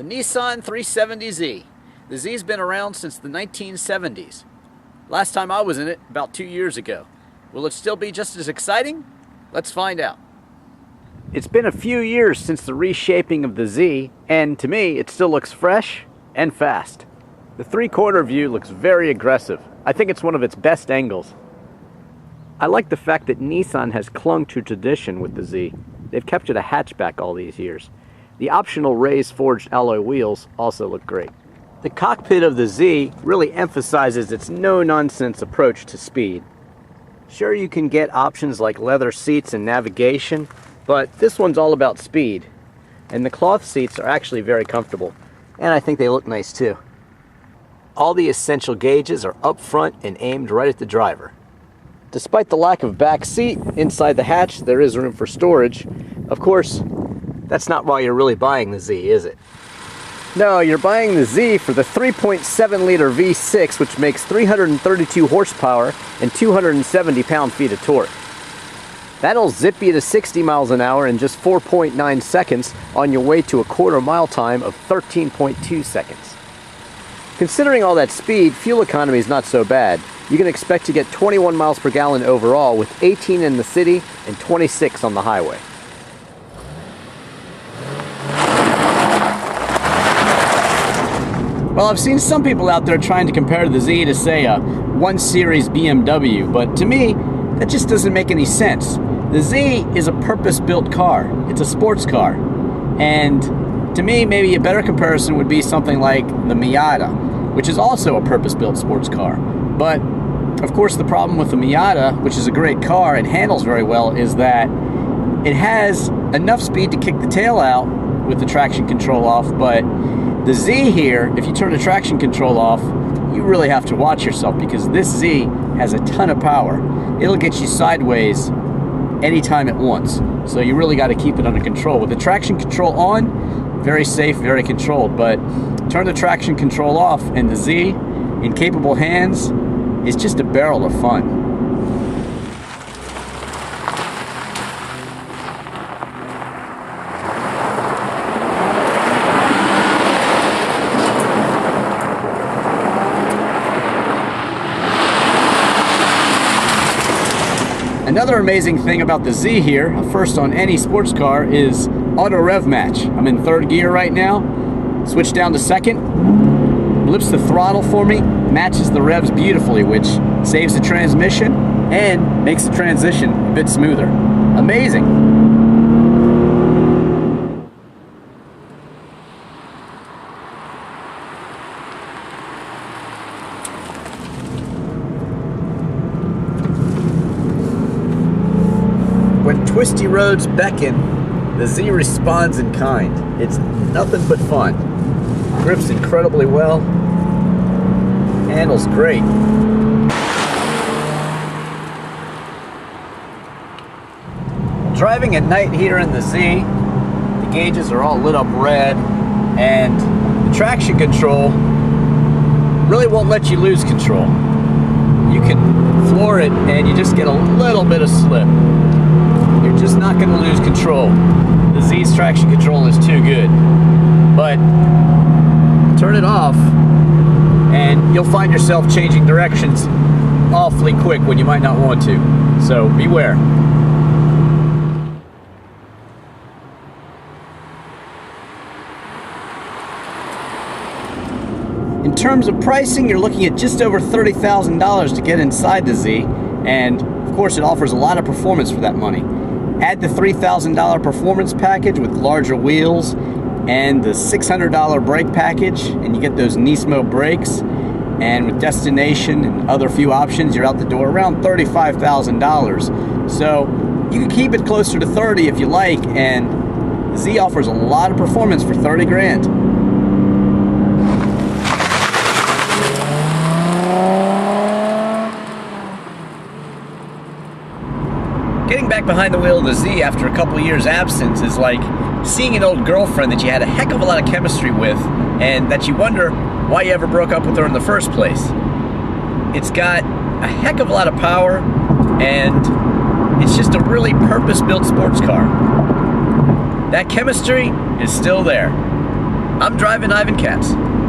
The Nissan 370Z. The Z's been around since the 1970s. Last time I was in it, about 2 years ago. Will it still be just as exciting? Let's find out. It's been a few years since the reshaping of the Z, and to me, it still looks fresh and fast. The three-quarter view looks very aggressive. I think it's one of its best angles. I like the fact that Nissan has clung to tradition with the Z. They've kept it a hatchback all these years. The optional raised forged alloy wheels also look great. The cockpit of the Z really emphasizes its no-nonsense approach to speed. Sure, you can get options like leather seats and navigation, but this one's all about speed. And the cloth seats are actually very comfortable, and I think they look nice too. All the essential gauges are up front and aimed right at the driver. Despite the lack of back seat, inside the hatch there is room for storage. Of course, that's not why you're really buying the Z, is it? No, you're buying the Z for the 3.7 liter V6, which makes 332 horsepower and 270 pound-feet of torque. That'll zip you to 60 miles an hour in just 4.9 seconds on your way to a quarter-mile time of 13.2 seconds. Considering all that speed, fuel economy is not so bad. You can expect to get 21 miles per gallon overall, with 18 in the city and 26 on the highway. Well, I've seen some people out there trying to compare the Z to, say, a 1 Series BMW, but to me, that just doesn't make any sense. The Z is a purpose-built car. It's a sports car. And to me, maybe a better comparison would be something like the Miata, which is also a purpose-built sports car. But, of course, the problem with the Miata, which is a great car and handles very well, is that it has enough speed to kick the tail out with the traction control off, but the Z here, if you turn the traction control off, you really have to watch yourself, because this Z has a ton of power. It'll get you sideways anytime it wants. So you really got to keep it under control. With the traction control on, very safe, very controlled. But turn the traction control off and the Z, in capable hands, is just a barrel of fun. Another amazing thing about the Z here, first on any sports car, is auto rev match. I'm in third gear right now. Switch down to second. Blips the throttle for me, matches the revs beautifully, which saves the transmission and makes the transition a bit smoother. Amazing. When twisty roads beckon, the Z responds in kind. It's nothing but fun. Grips incredibly well. Handles great. Driving at night here in the Z, the gauges are all lit up red, and the traction control really won't let you lose control. You can floor it and you just get a little bit of slip. You're just not going to lose control. The Z's traction control is too good. But turn it off and you'll find yourself changing directions awfully quick when you might not want to. So beware. In terms of pricing, you're looking at just over $30,000 to get inside the Z, and of course it offers a lot of performance for that money. Add the $3,000 performance package with larger wheels and the $600 brake package, and you get those Nismo brakes. And with destination and other few options, you're out the door around $35,000. So you can keep it closer to 30 if you like, and Z offers a lot of performance for 30 grand. Getting back behind the wheel of the Z after a couple years absence is like seeing an old girlfriend that you had a heck of a lot of chemistry with, and that you wonder why you ever broke up with her in the first place. It's got a heck of a lot of power, and it's just a really purpose-built sports car. That chemistry is still there. I'm driving Ivan Katz.